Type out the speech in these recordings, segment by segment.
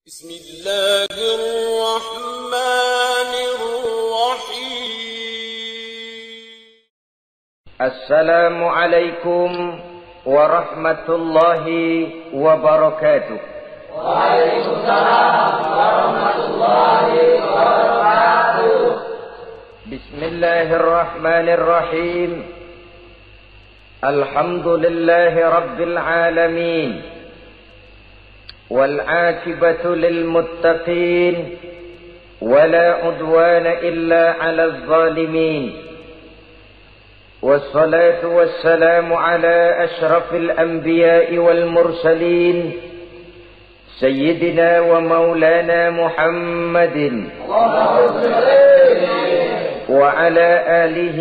بسم الله الرحمن الرحيم. السلام عليكم ورحمة الله وبركاته. وعليكم السلام ورحمة الله وبركاته. بسم الله الرحمن الرحيم. الحمد لله رب العالمين، والعاقبة للمتقين، ولا عدوان إلا على الظالمين، والصلاة والسلام على أشرف الأنبياء والمرسلين سيدنا ومولانا محمد وعلى آله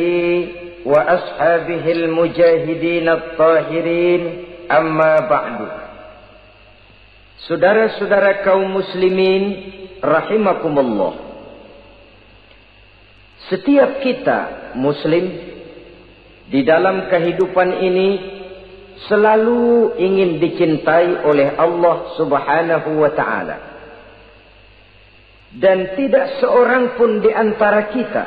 وأصحابه المجاهدين الطاهرين. أما بعد. Saudara-saudara kaum muslimin rahimakumullah. Setiap kita muslim di dalam kehidupan ini selalu ingin dicintai oleh Allah Subhanahu wa taala. Dan tidak seorang pun di antara kita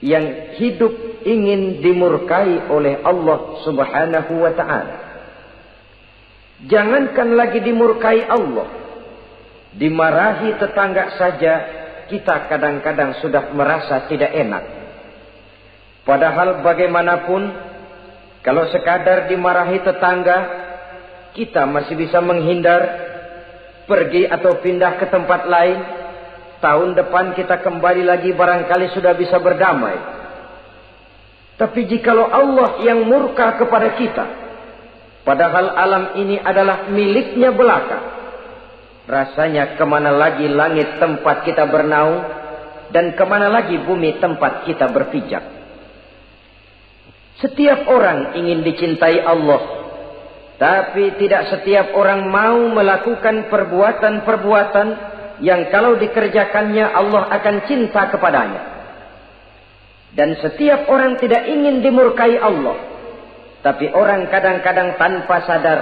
yang hidup ingin dimurkai oleh Allah Subhanahu wa taala. Jangankan lagi dimurkai Allah, dimarahi tetangga saja kita kadang-kadang sudah merasa tidak enak. Padahal bagaimanapun, kalau sekadar dimarahi tetangga, kita masih bisa menghindar, pergi atau pindah ke tempat lain. Tahun depan kita kembali lagi, barangkali sudah bisa berdamai. Tapi jikalau Allah yang murka kepada kita, padahal alam ini adalah miliknya belaka, rasanya kemana lagi langit tempat kita bernaung, dan kemana lagi bumi tempat kita berpijak. Setiap orang ingin dicintai Allah, tapi tidak setiap orang mau melakukan perbuatan-perbuatan yang kalau dikerjakannya Allah akan cinta kepadanya. Dan setiap orang tidak ingin dimurkai Allah, tapi orang kadang-kadang tanpa sadar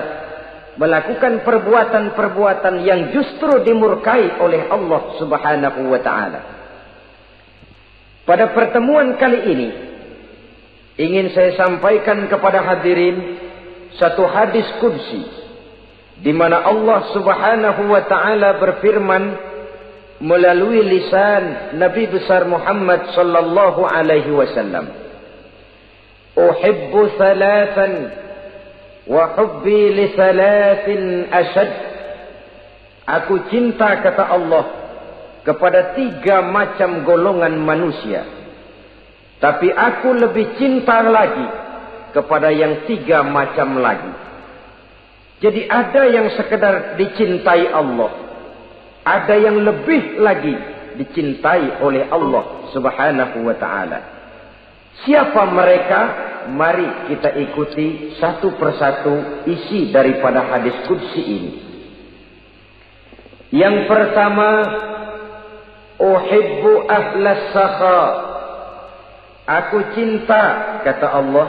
melakukan perbuatan-perbuatan yang justru dimurkai oleh Allah Subhanahu wa taala. Pada pertemuan kali ini ingin saya sampaikan kepada hadirin satu hadis qudsi di mana Allah Subhanahu wa taala berfirman melalui lisan Nabi besar Muhammad sallallahu alaihi wasallam. Uhibbu thalathan wa hubbi li thalathin ashad. Aku cinta, kata Allah, kepada 3 macam golongan manusia, tapi aku lebih cinta lagi kepada yang 3 macam lagi. Jadi ada yang sekedar dicintai Allah, ada yang lebih lagi dicintai oleh Allah Subhanahu wa taala. Siapa mereka? Mari kita ikuti satu persatu isi daripada hadis qudsi ini. Yang pertama, uhibbu ahlas sakha. Aku cinta, kata Allah,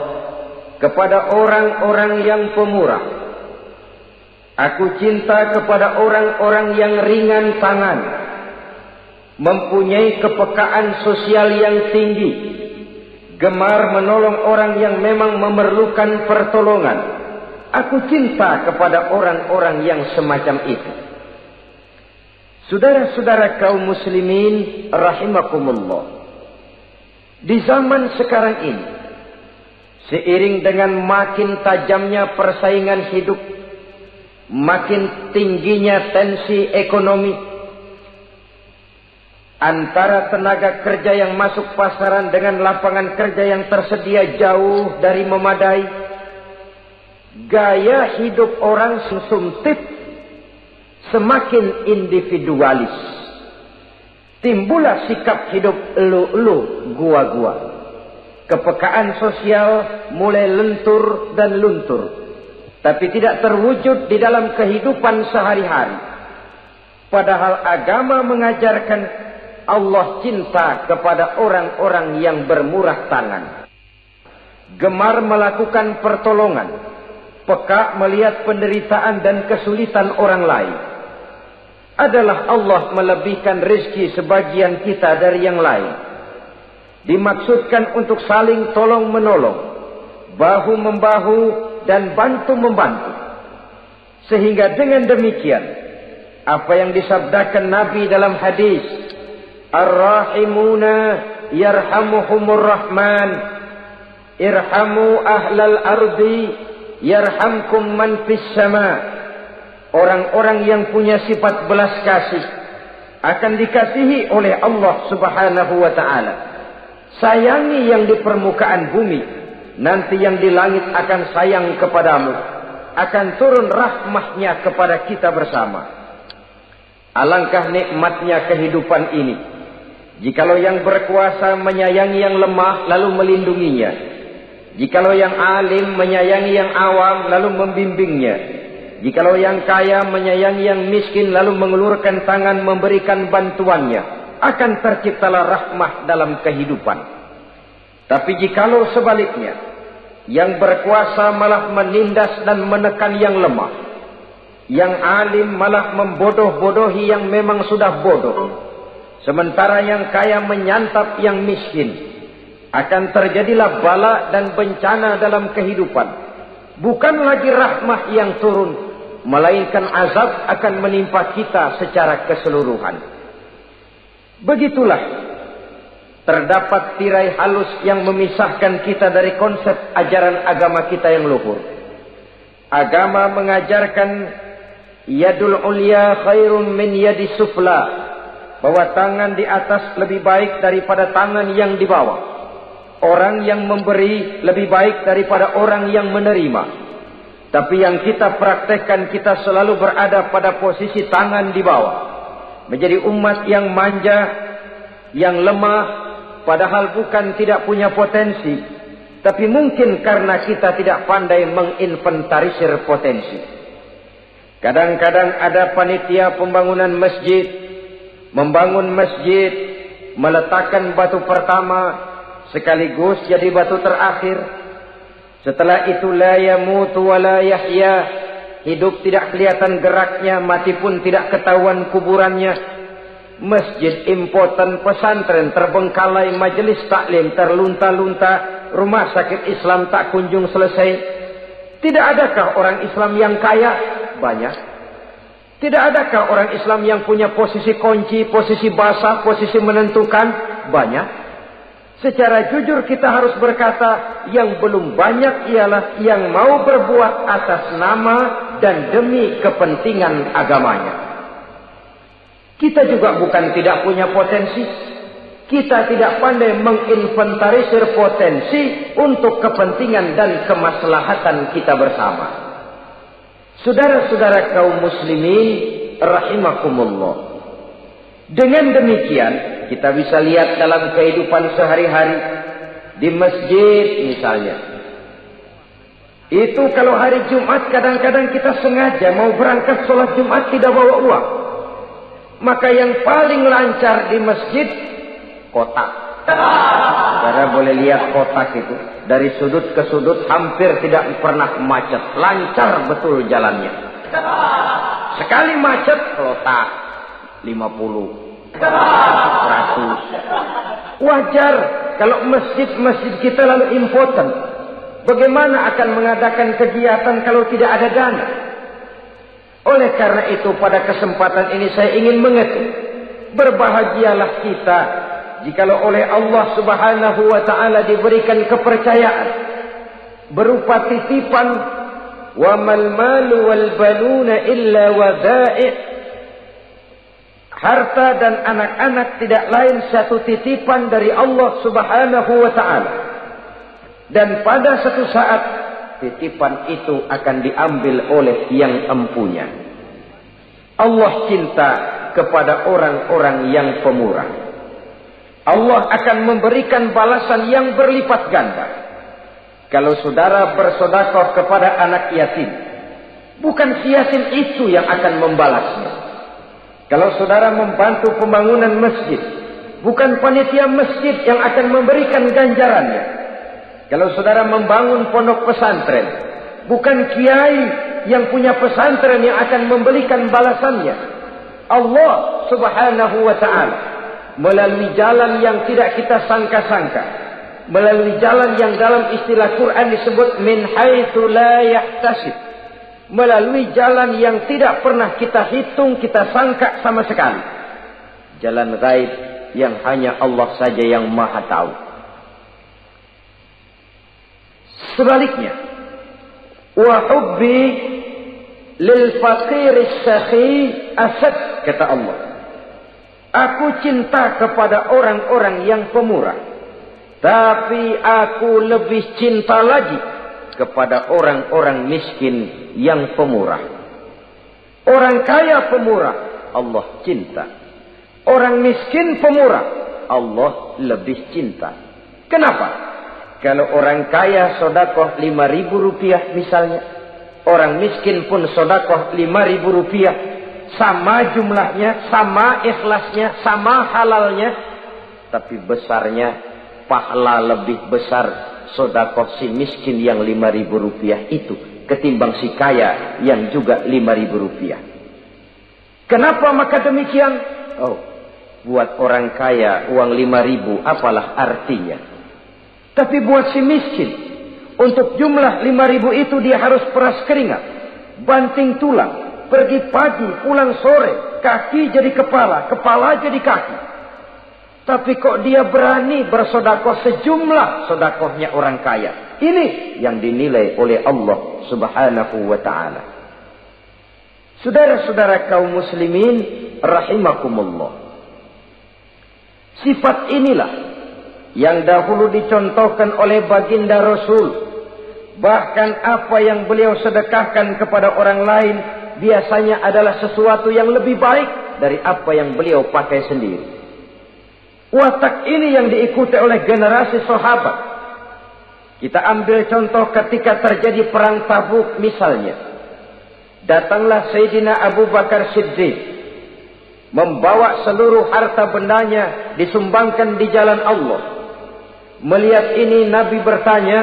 kepada orang-orang yang pemurah. Aku cinta kepada orang-orang yang ringan tangan, mempunyai kepekaan sosial yang tinggi, gemar menolong orang yang memang memerlukan pertolongan. Aku cinta kepada orang-orang yang semacam itu. Saudara-saudara kaum muslimin rahimakumullah. Di zaman sekarang ini, seiring dengan makin tajamnya persaingan hidup, makin tingginya tensi ekonomi, antara tenaga kerja yang masuk pasaran dengan lapangan kerja yang tersedia jauh dari memadai, gaya hidup orang konsumtif semakin individualis. Timbullah sikap hidup elu-elu, gua-gua. Kepekaan sosial mulai lentur dan luntur, tapi tidak terwujud di dalam kehidupan sehari-hari. Padahal agama mengajarkan Allah cinta kepada orang-orang yang bermurah tangan, gemar melakukan pertolongan, peka melihat penderitaan dan kesulitan orang lain. adalah Allah melebihkan rezeki sebagian kita dari yang lain. Dimaksudkan untuk saling tolong menolong, bahu membahu dan bantu membantu. Sehingga dengan demikian, apa yang disabdakan Nabi dalam hadis, Ar-Rahimuna yarhamuhumur Rahman, irhamu ahlal ardi yarhamkum man fis sama. Orang-orang yang punya sifat belas kasih akan dikasihi oleh Allah Subhanahu wa ta'ala. Sayangi yang di permukaan bumi, nanti yang di langit akan sayang kepadamu. Akan turun rahmahnya kepada kita bersama. Alangkah nikmatnya kehidupan ini. Jikalau yang berkuasa menyayangi yang lemah lalu melindunginya. Jikalau yang alim menyayangi yang awam lalu membimbingnya. Jikalau yang kaya menyayangi yang miskin lalu mengulurkan tangan memberikan bantuannya, akan terciptalah rahmah dalam kehidupan. Tapi jikalau sebaliknya, yang berkuasa malah menindas dan menekan yang lemah, yang alim malah membodoh-bodohi yang memang sudah bodoh, sementara yang kaya menyantap yang miskin, akan terjadilah bala dan bencana dalam kehidupan. Bukan lagi rahmah yang turun, melainkan azab akan menimpa kita secara keseluruhan. Begitulah terdapat tirai halus yang memisahkan kita dari konsep ajaran agama kita yang luhur. Agama mengajarkan yadul ulya khairun min yadis sufla, bahwa tangan di atas lebih baik daripada tangan yang di bawah. Orang yang memberi lebih baik daripada orang yang menerima. Tapi yang kita praktekkan, kita selalu berada pada posisi tangan di bawah. Menjadi umat yang manja, yang lemah, padahal bukan tidak punya potensi. Tapi mungkin karena kita tidak pandai menginventarisir potensi. Kadang-kadang ada panitia pembangunan masjid, membangun masjid, meletakkan batu pertama, sekaligus jadi batu terakhir. Setelah itu la yamutu wa la yahya, hidup tidak kelihatan geraknya, mati pun tidak ketahuan kuburannya. Masjid impoten, pesantren terbengkalai, majelis taklim terlunta-lunta, rumah sakit Islam tak kunjung selesai. Tidak adakah orang Islam yang kaya? Banyak. Tidak adakah orang Islam yang punya posisi kunci, posisi basah, posisi menentukan? Banyak. Secara jujur kita harus berkata, yang belum banyak ialah yang mau berbuat atas nama dan demi kepentingan agamanya. Kita juga bukan tidak punya potensi. Kita tidak pandai menginventarisir potensi untuk kepentingan dan kemaslahatan kita bersama. Saudara-saudara kaum muslimin rahimakumullah. Dengan demikian, kita bisa lihat dalam kehidupan sehari-hari. Di masjid misalnya. Itu kalau hari Jumat kadang-kadang kita sengaja mau berangkat sholat Jumat tidak bawa uang. Maka yang paling lancar di masjid, kotak. Saudara boleh lihat kotak itu. Dari sudut ke sudut hampir tidak pernah macet. Lancar betul jalannya. Sekali macet, kotak. 50, 100. Wajar kalau masjid-masjid kita lalu impoten. Bagaimana akan mengadakan kegiatan kalau tidak ada dana? Oleh karena itu pada kesempatan ini saya ingin mengetuk, berbahagialah kita jikalau oleh Allah Subhanahu wa ta'ala diberikan kepercayaan berupa titipan, wa mal malu wal banuna illa wadai'. Harta dan anak-anak tidak lain satu titipan dari Allah Subhanahu wa ta'ala. Dan pada satu saat titipan itu akan diambil oleh yang empunya. Allah cinta kepada orang-orang yang pemurah. Allah akan memberikan balasan yang berlipat ganda. Kalau saudara bersedekah kepada anak yatim, bukan si yatim itu yang akan membalasnya. Kalau saudara membantu pembangunan masjid, bukan panitia masjid yang akan memberikan ganjarannya. Kalau saudara membangun pondok pesantren, bukan kiai yang punya pesantren yang akan memberikan balasannya. Allah Subhanahu wa ta'ala melalui jalan yang tidak kita sangka-sangka, melalui jalan yang dalam istilah Quran disebut min haitsu la yahtasib, melalui jalan yang tidak pernah kita hitung, kita sangka sama sekali, jalan gaib yang hanya Allah saja yang maha tahu. Sebaliknya, wa hubbi lil faqiris sakhi asad, kata Allah, aku cinta kepada orang-orang yang pemurah, tapi aku lebih cinta lagi kepada orang-orang miskin yang pemurah. Orang kaya pemurah, Allah cinta. Orang miskin pemurah, Allah lebih cinta. Kenapa? Kalau orang kaya sodakoh 5.000 rupiah misalnya, orang miskin pun sodakoh 5.000 rupiah, sama jumlahnya, sama ikhlasnya, sama halalnya, tapi besarnya pahala lebih besar sodakoh si miskin yang 5.000 rupiah itu ketimbang si kaya yang juga 5.000 rupiah. Kenapa maka demikian? Oh, buat orang kaya uang 5.000 apalah artinya. Tapi buat si miskin, untuk jumlah 5.000 itu dia harus peras keringat, banting tulang, pergi pagi, pulang sore, kaki jadi kepala, kepala jadi kaki. Tapi kok dia berani bersodakoh sejumlah sodakohnya orang kaya. Ini yang dinilai oleh Allah Subhanahu wa ta'ala. Saudara-saudara kaum muslimin rahimakumullah, sifat inilah yang dahulu dicontohkan oleh baginda Rasul. Bahkan apa yang beliau sedekahkan kepada orang lain biasanya adalah sesuatu yang lebih baik dari apa yang beliau pakai sendiri. Watak ini yang diikuti oleh generasi sahabat. Kita ambil contoh ketika terjadi perang Tabuk misalnya. Datanglah Sayyidina Abu Bakar Siddiq, membawa seluruh harta bendanya disumbangkan di jalan Allah. Melihat ini Nabi bertanya,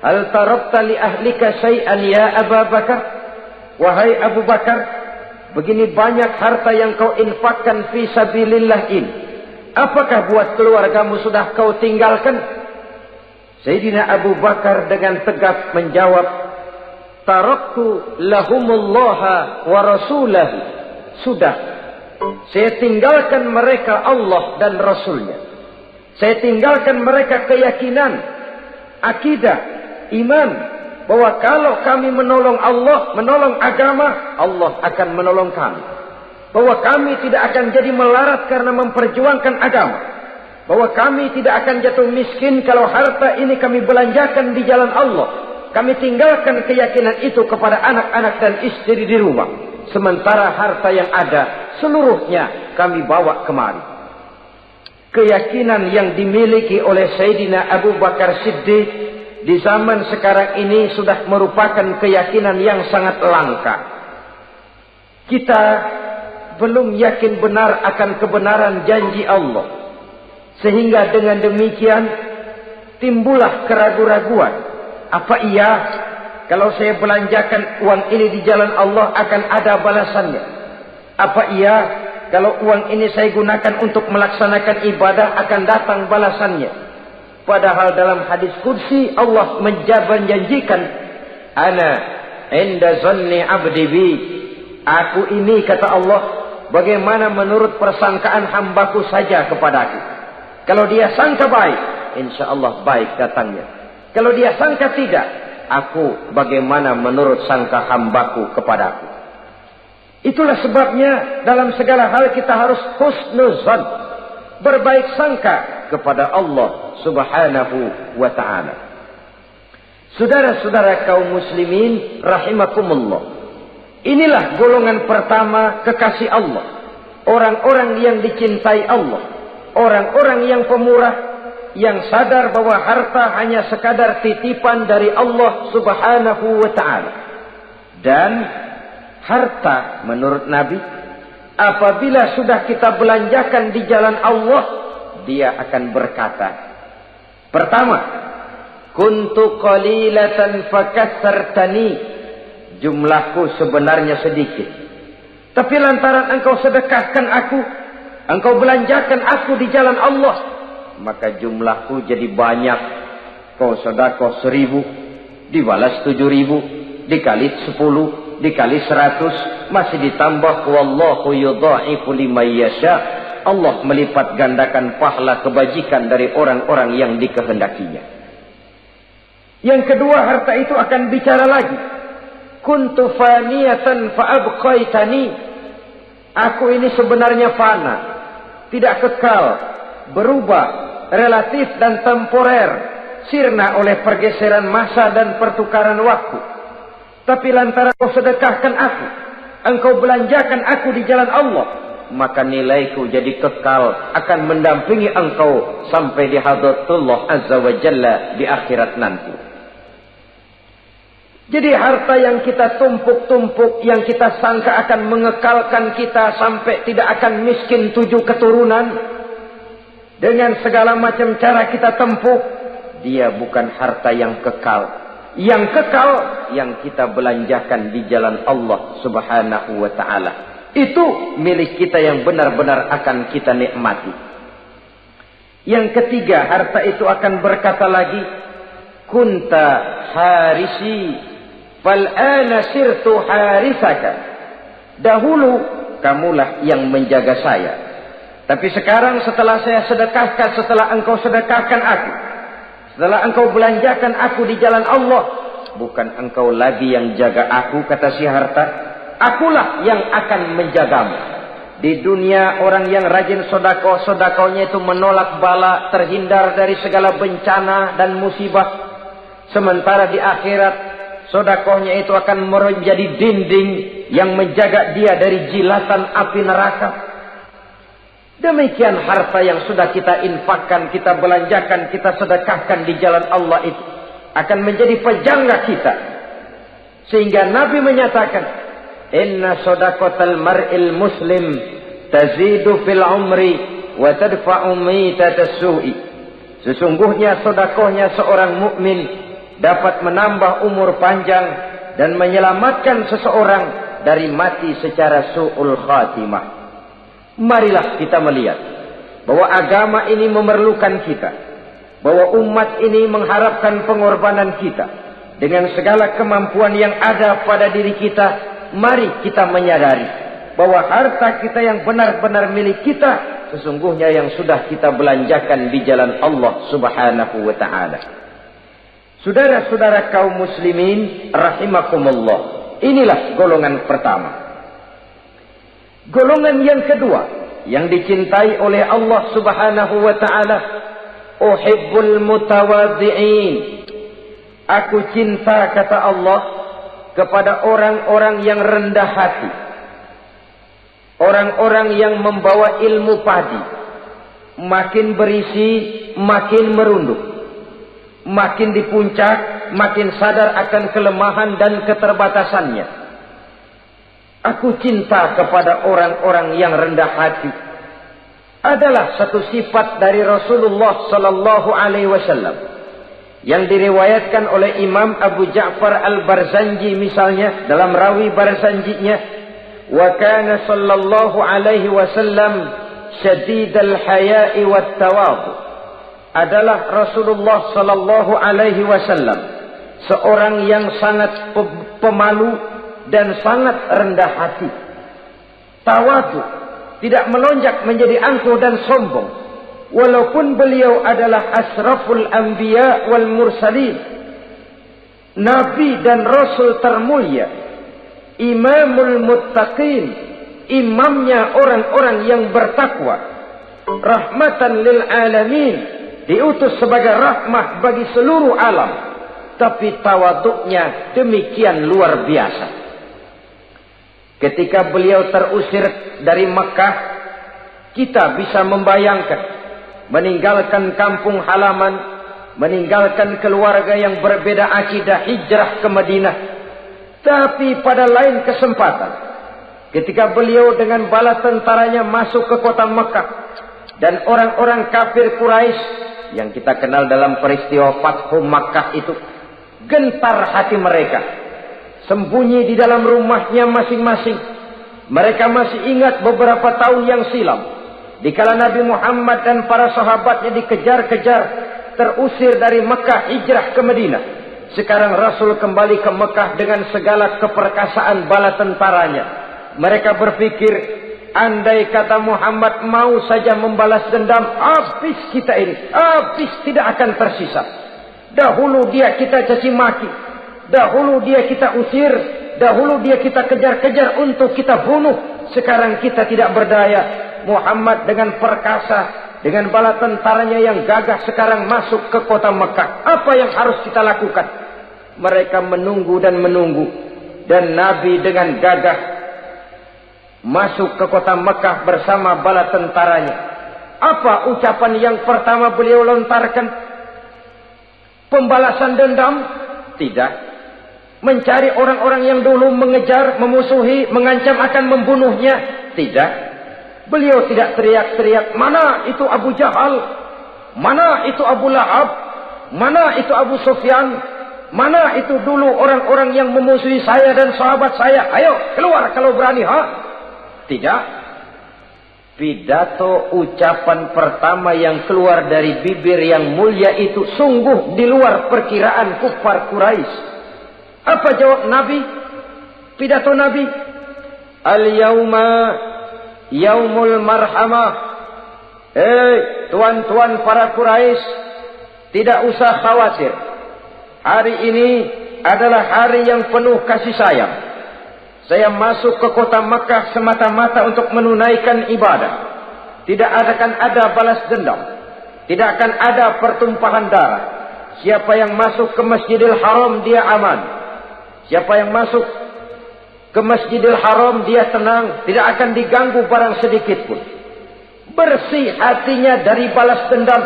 hal tarakta li ahlika syai'an ya Abu Bakar? Wahai Abu Bakar, begini banyak harta yang kau infakkan fi sabilillah ini, apakah buat keluargamu sudah kau tinggalkan? Sayyidina Abu Bakar dengan tegas menjawab, taraktu lahumullaha wa rasulahu. Sudah, saya tinggalkan mereka Allah dan Rasulnya. Saya tinggalkan mereka keyakinan, akidah, iman, bahwa kalau kami menolong Allah, menolong agama, Allah akan menolong kami. Bahwa kami tidak akan jadi melarat karena memperjuangkan agama. Bahwa kami tidak akan jatuh miskin kalau harta ini kami belanjakan di jalan Allah. Kami tinggalkan keyakinan itu kepada anak-anak dan istri di rumah. Sementara harta yang ada, seluruhnya kami bawa kemari. Keyakinan yang dimiliki oleh Sayyidina Abu Bakar Siddiq di zaman sekarang ini sudah merupakan keyakinan yang sangat langka. Kita belum yakin benar akan kebenaran janji Allah. Sehingga dengan demikian timbullah keraguan-raguan. Apa iya kalau saya belanjakan uang ini di jalan Allah akan ada balasannya? Apa iya kalau uang ini saya gunakan untuk melaksanakan ibadah akan datang balasannya? Padahal dalam hadis kursi Allah menjanjikan, ana inda zanni abdi bi. Aku ini, kata Allah, bagaimana menurut persangkaan hambaku saja kepadaku. Kalau dia sangka baik, insya Allah baik datangnya. Kalau dia sangka tidak, aku bagaimana menurut sangka hambaku kepadaku. Itulah sebabnya dalam segala hal kita harus husnuzan, berbaik sangka kepada Allah Subhanahu wa ta'ala. Saudara-saudara kaum muslimin rahimakumullah, inilah golongan pertama kekasih Allah, orang-orang yang dicintai Allah, orang-orang yang pemurah, yang sadar bahwa harta hanya sekadar titipan dari Allah Subhanahu wa ta'ala. Dan harta menurut Nabi, apabila sudah kita belanjakan di jalan Allah, dia akan berkata, pertama, kuntu qalilatan fakassartani, jumlahku sebenarnya sedikit, Tapi lantaran engkau sedekahkan aku, engkau belanjakan aku di jalan Allah, maka jumlahku jadi banyak. Kau sedekah 1000, dibalas 7000, dikali 10, dikali 100, masih ditambah wallahu yudha'ifu liman yasha. Allah melipat gandakan pahala kebajikan dari orang-orang yang dikehendakinya. Yang kedua, harta itu akan bicara lagi. Kuntu faniyatan fa'abqaitani. Aku ini sebenarnya fana, tidak kekal, berubah, relatif dan temporer, sirna oleh pergeseran masa dan pertukaran waktu. Tapi lantaran kau sedekahkan aku, engkau belanjakan aku di jalan Allah, maka nilaiku jadi kekal, akan mendampingi engkau sampai di hadratullah azza wa jalla di akhirat nanti. Jadi harta yang kita tumpuk-tumpuk, yang kita sangka akan mengekalkan kita sampai tidak akan miskin 7 keturunan, dengan segala macam cara kita tempuh, dia bukan harta yang kekal. Yang kekal, yang kita belanjakan di jalan Allah subhanahu wa ta'ala. Itu milik kita yang benar-benar akan kita nikmati. Yang ketiga, harta itu akan berkata lagi, kunta harisi fal'ana sirtu harisaka. Dahulu kamulah yang menjaga saya, tapi sekarang setelah saya sedekahkan, setelah engkau sedekahkan aku, setelah engkau belanjakan aku di jalan Allah, bukan engkau lagi yang jaga aku, kata si harta, akulah yang akan menjagamu. Di dunia orang yang rajin sedekah, sedekahnya itu menolak bala, terhindar dari segala bencana dan musibah. Sementara di akhirat, sedekahnya itu akan menjadi dinding yang menjaga dia dari jilatan api neraka. Demikian harta yang sudah kita infakkan, kita belanjakan, kita sedekahkan di jalan Allah itu akan menjadi pejangga kita. Sehingga Nabi menyatakan, inna sadaqatal mar'il muslim tazidu fil umri wa tadfa'u mitatas su'i. Sesungguhnya sedekahnya seorang mukmin dapat menambah umur panjang dan menyelamatkan seseorang dari mati secara su'ul khatimah. Marilah kita melihat bahwa agama ini memerlukan kita, bahwa umat ini mengharapkan pengorbanan kita. Dengan segala kemampuan yang ada pada diri kita, mari kita menyadari bahwa harta kita yang benar-benar milik kita, sesungguhnya yang sudah kita belanjakan di jalan Allah subhanahu wa ta'ala. Saudara-saudara kaum muslimin rahimakumullah, inilah golongan pertama. Golongan yang kedua yang dicintai oleh Allah subhanahu wa ta'ala, uhibbul mutawadhi'in. Aku cinta, kata Allah, kepada orang-orang yang rendah hati, orang-orang yang membawa ilmu padi, makin berisi makin merunduk, makin di puncak makin sadar akan kelemahan dan keterbatasannya. Aku cinta kepada orang-orang yang rendah hati. Adalah satu sifat dari Rasulullah sallallahu alaihi wasallam yang diriwayatkan oleh Imam Abu Ja'far Al-Barzanji misalnya dalam rawi Barzanjinya, wa kana sallallahu alaihi wasallam syadidal haya'i wat tawadhu. Adalah Rasulullah sallallahu alaihi wasallam seorang yang sangat pemalu dan sangat rendah hati. Tawadhu, tidak melonjak menjadi angkuh dan sombong. Walaupun beliau adalah asraful anbiya wal mursalin, nabi dan rasul termulia, imamul muttaqin, imamnya orang-orang yang bertakwa, rahmatan lil alamin, diutus sebagai rahmah bagi seluruh alam. Tapi tawaduknya demikian luar biasa. Ketika beliau terusir dari Mekah, kita bisa membayangkan meninggalkan kampung halaman, meninggalkan keluarga yang berbeda akidah, hijrah ke Madinah. Tapi pada lain kesempatan, ketika beliau dengan bala tentaranya masuk ke kota Mekah, dan orang-orang kafir Quraisy yang kita kenal dalam peristiwa Fathu Makkah itu, gentar hati mereka, sembunyi di dalam rumahnya masing-masing, Mereka masih ingat beberapa tahun yang silam, dikala Nabi Muhammad dan para sahabatnya dikejar-kejar, terusir dari Mekah hijrah ke Madinah. Sekarang Rasul kembali ke Mekah dengan segala keperkasaan bala tentaranya. Mereka berpikir, andai kata Muhammad mau saja membalas dendam, habis kita ini, habis, tidak akan tersisa. Dahulu dia kita caci maki, dahulu dia kita usir, dahulu dia kita kejar-kejar untuk kita bunuh. Sekarang kita tidak berdaya. Muhammad dengan perkasa, dengan bala tentaranya yang gagah sekarang masuk ke kota Mekah. Apa yang harus kita lakukan? Mereka menunggu dan menunggu. Dan Nabi dengan gagah masuk ke kota Mekah bersama bala tentaranya. Apa ucapan yang pertama beliau lontarkan? Pembalasan dendam? Tidak. Mencari orang-orang yang dulu mengejar, memusuhi, mengancam akan membunuhnya? Tidak. Beliau tidak teriak-teriak, mana itu Abu Jahal? Mana itu Abu Lahab? Mana itu Abu Sufyan? Mana itu dulu orang-orang yang memusuhi saya dan sahabat saya? Ayo keluar kalau berani, ha? Tidak. Pidato ucapan pertama yang keluar dari bibir yang mulia itu sungguh di luar perkiraan kufar Quraisy. Apa jawab Nabi? Pidato Nabi, al-yauma yaumul marhamah. Tuan-tuan para Quraisy, tidak usah khawatir. Hari ini adalah hari yang penuh kasih sayang. Saya masuk ke kota Makkah semata-mata untuk menunaikan ibadah. Tidak akan ada balas dendam. Tidak akan ada pertumpahan darah. Siapa yang masuk ke Masjidil Haram dia aman. Siapa yang masuk ke Masjidil Haram dia tenang. Tidak akan diganggu barang sedikit pun. Bersih hatinya dari balas dendam.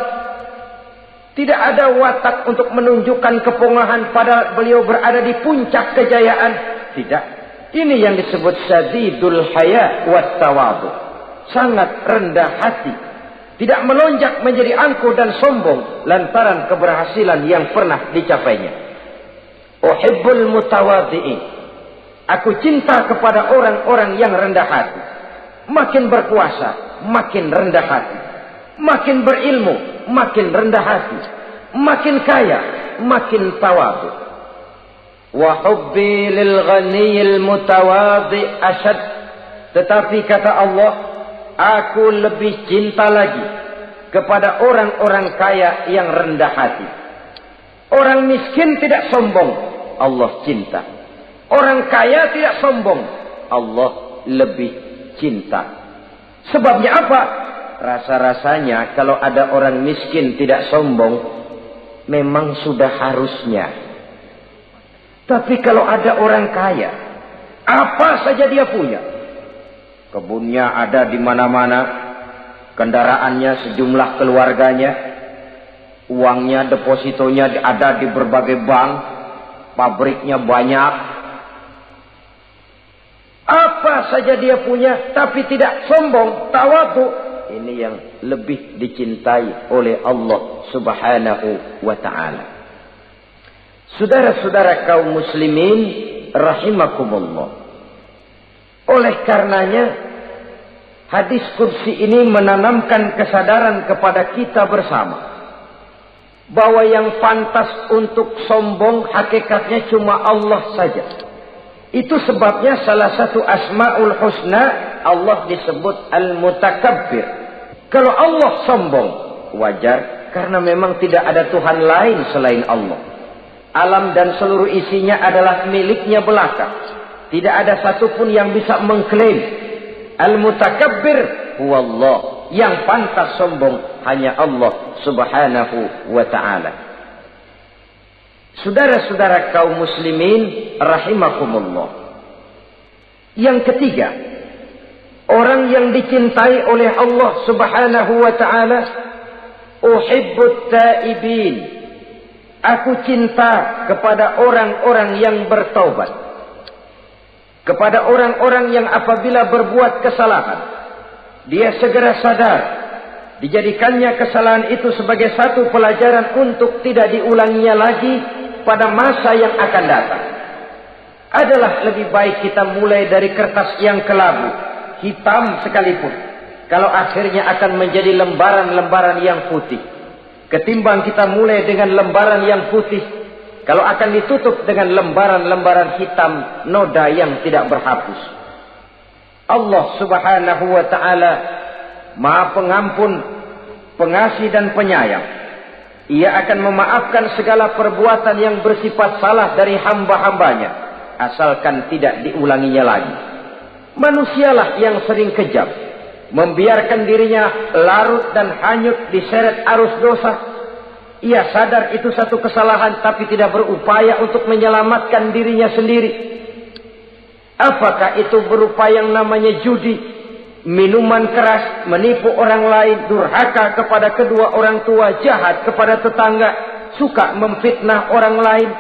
Tidak ada watak untuk menunjukkan kepongahan pada beliau berada di puncak kejayaan. Tidak. Ini yang disebut syadidul haya wat tawadhu. Sangat rendah hati. Tidak melonjak menjadi angkuh dan sombong lantaran keberhasilan yang pernah dicapainya. Uhibbul mutawadhi'in. Aku cinta kepada orang-orang yang rendah hati. Makin berkuasa, makin rendah hati. Makin berilmu, makin rendah hati. Makin kaya, makin tawadhu. Wa hubbi lil ghaniyil mutawadhi ashad. Tetapi kata Allah, aku lebih cinta lagi kepada orang-orang kaya yang rendah hati. Orang miskin tidak sombong, Allah cinta. Orang kaya tidak sombong, Allah lebih cinta. Sebabnya apa? Rasa-rasanya kalau ada orang miskin tidak sombong, memang sudah harusnya. Tapi kalau ada orang kaya, apa saja dia punya. Kebunnya ada di mana-mana, kendaraannya sejumlah keluarganya, uangnya, depositonya ada di berbagai bank, pabriknya banyak. Apa saja dia punya, tapi tidak sombong, tawadhu. Ini yang lebih dicintai oleh Allah Subhanahu wa ta'ala. Saudara-saudara kaum muslimin rahimakumullah. Oleh karenanya hadis kursi ini menanamkan kesadaran kepada kita bersama bahwa yang pantas untuk sombong hakikatnya cuma Allah saja. Itu sebabnya salah satu asmaul husna Allah disebut al-mutakabbir. Kalau Allah sombong, wajar, karena memang tidak ada Tuhan lain selain Allah. Alam dan seluruh isinya adalah miliknya belaka. Tidak ada satupun yang bisa mengklaim. Al-mutakabbir huwallah. Yang pantas sombong hanya Allah Subhanahu wa ta'ala. Saudara-saudara kaum muslimin rahimakumullah. Yang ketiga, orang yang dicintai oleh Allah Subhanahu wa ta'ala, uhibbut taibin. Aku cinta kepada orang-orang yang bertaubat. Kepada orang-orang yang apabila berbuat kesalahan, dia segera sadar. Dijadikannya kesalahan itu sebagai satu pelajaran untuk tidak diulanginya lagi pada masa yang akan datang. adalah lebih baik kita mulai dari kertas yang kelabu, hitam sekalipun, kalau akhirnya akan menjadi lembaran-lembaran yang putih, ketimbang kita mulai dengan lembaran yang putih, kalau akan ditutup dengan lembaran-lembaran hitam noda yang tidak berhapus. Allah Subhanahu wa ta'ala Maha Pengampun, Pengasih dan Penyayang. Ia akan memaafkan segala perbuatan yang bersifat salah dari hamba-hambanya, asalkan tidak diulanginya lagi. Manusialah yang sering kejam, membiarkan dirinya larut dan hanyut diseret arus dosa. Ia sadar itu satu kesalahan, tapi tidak berupaya untuk menyelamatkan dirinya sendiri. Apakah itu berupa yang namanya judi, minuman keras, menipu orang lain, durhaka kepada kedua orang tua, jahat kepada tetangga, suka memfitnah orang lain.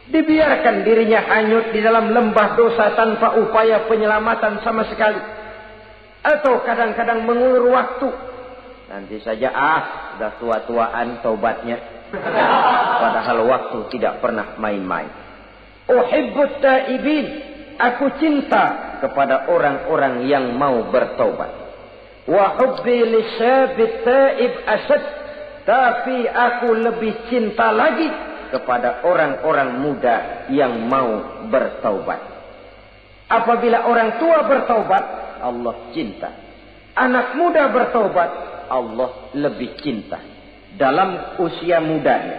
Dibiarkan dirinya hanyut di dalam lembah dosa tanpa upaya penyelamatan sama sekali. Atau kadang-kadang mengulur waktu. Nanti saja sudah tua-tuaan taubatnya. Padahal waktu tidak pernah main-main. Uhibbut taibin, aku cinta kepada orang-orang yang mau bertaubat. Wa hubbi lisyabit taib asad, tapi aku lebih cinta lagi kepada orang-orang muda yang mau bertaubat. Apabila orang tua bertaubat, Allah cinta. Anak muda bertaubat, Allah lebih cinta. Dalam usia mudanya,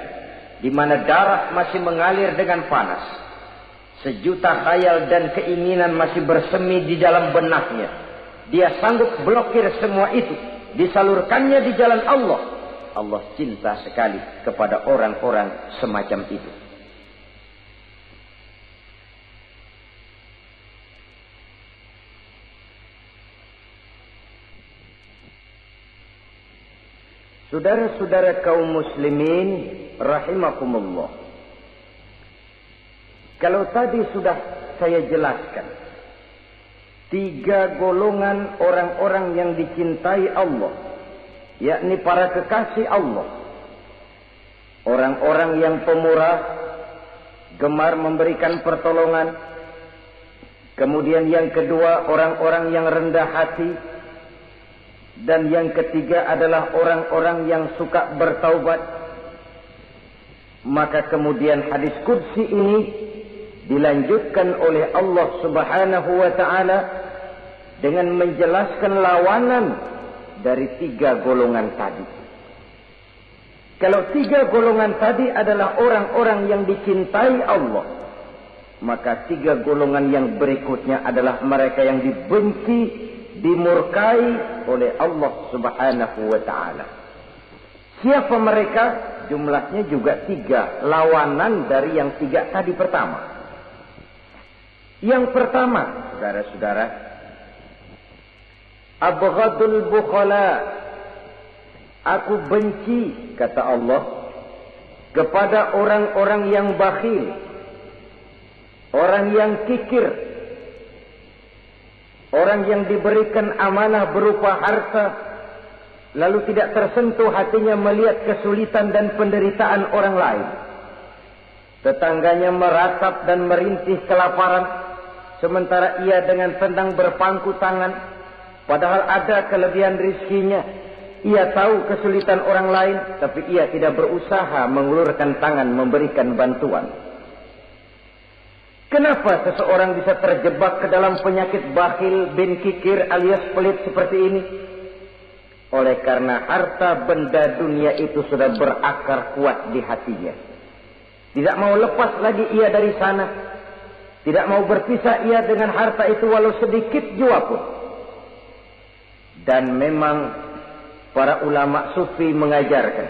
di mana darah masih mengalir dengan panas, sejuta khayal dan keinginan masih bersemi di dalam benaknya, dia sanggup blokir semua itu, disalurkannya di jalan Allah. Allah cinta sekali kepada orang-orang semacam itu. Saudara-saudara kaum muslimin rahimakumullah. Kalau tadi sudah saya jelaskan 3 golongan orang-orang yang dicintai Allah, yakni para kekasih Allah. Orang-orang yang pemurah, gemar memberikan pertolongan. Kemudian yang kedua, orang-orang yang rendah hati. Dan yang ketiga adalah orang-orang yang suka bertaubat. Maka kemudian hadis qudsi ini dilanjutkan oleh Allah Subhanahu wa ta'ala dengan menjelaskan lawanan dari 3 golongan tadi. Kalau 3 golongan tadi adalah orang-orang yang dicintai Allah, maka 3 golongan yang berikutnya adalah mereka yang dibenci, dimurkai oleh Allah Subhanahu wa ta'ala. Siapa mereka? Jumlahnya juga 3, lawanan dari yang 3 tadi pertama. Yang pertama, saudara-saudara, abghadul bukhala, aku benci, kata Allah, kepada orang-orang yang bakhil, orang yang kikir, orang yang diberikan amanah berupa harta, lalu tidak tersentuh hatinya melihat kesulitan dan penderitaan orang lain. Tetangganya meratap dan merintih kelaparan, sementara ia dengan tenang berpangku tangan, padahal ada kelebihan rizkinya. Ia tahu kesulitan orang lain, tapi ia tidak berusaha mengulurkan tangan memberikan bantuan. Kenapa seseorang bisa terjebak ke dalam penyakit bakhil bin kikir alias pelit seperti ini? Oleh karena harta benda dunia itu sudah berakar kuat di hatinya. Tidak mau lepas lagi ia dari sana. Tidak mau berpisah ia dengan harta itu walau sedikit jua pun. Dan memang para ulama sufi mengajarkan,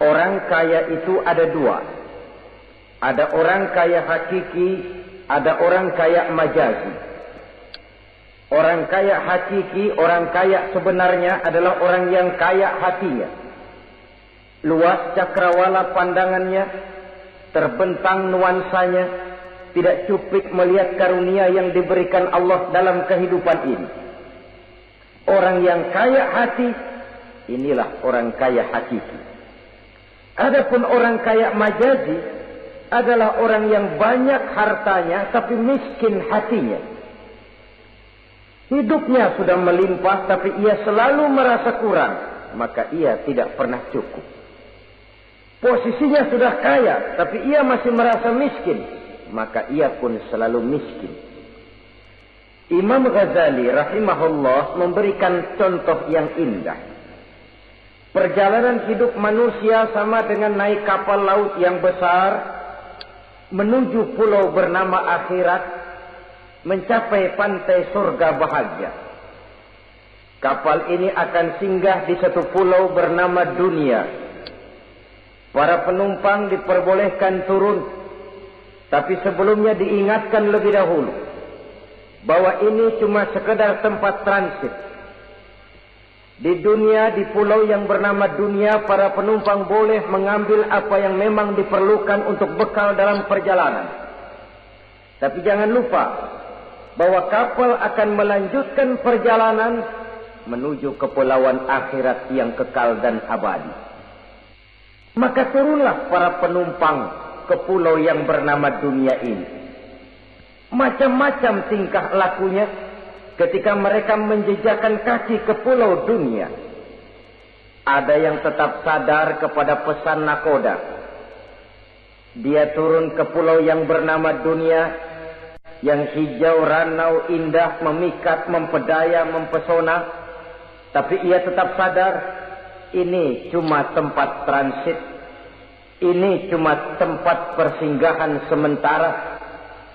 orang kaya itu ada 2. Ada orang kaya hakiki, ada orang kaya majazi. Orang kaya hakiki, orang kaya sebenarnya adalah orang yang kaya hatinya. Luas cakrawala pandangannya, terbentang nuansanya, tidak cuplik melihat karunia yang diberikan Allah dalam kehidupan ini. Orang yang kaya hati, inilah orang kaya hakiki. Adapun orang kaya majazi adalah orang yang banyak hartanya tapi miskin hatinya. Hidupnya sudah melimpah tapi ia selalu merasa kurang, maka ia tidak pernah cukup. Posisinya sudah kaya tapi ia masih merasa miskin, maka ia pun selalu miskin. Imam Ghazali rahimahullah memberikan contoh yang indah. Perjalanan hidup manusia sama dengan naik kapal laut yang besar menuju pulau bernama akhirat, mencapai pantai surga bahagia. Kapal ini akan singgah di satu pulau bernama dunia. Para penumpang diperbolehkan turun, tapi sebelumnya diingatkan lebih dahulu bahwa ini cuma sekedar tempat transit. Di dunia, di pulau yang bernama dunia, para penumpang boleh mengambil apa yang memang diperlukan untuk bekal dalam perjalanan. Tapi jangan lupa bahwa kapal akan melanjutkan perjalanan menuju kepulauan akhirat yang kekal dan abadi. Maka turunlah para penumpang ke pulau yang bernama dunia ini. Macam-macam tingkah lakunya ketika mereka menjejakkan kaki ke pulau dunia. Ada yang tetap sadar kepada pesan nakoda. Dia turun ke pulau yang bernama dunia, yang hijau, ranau, indah, memikat, mempedaya, mempesona. Tapi ia tetap sadar, ini cuma tempat transit. Ini cuma tempat persinggahan sementara.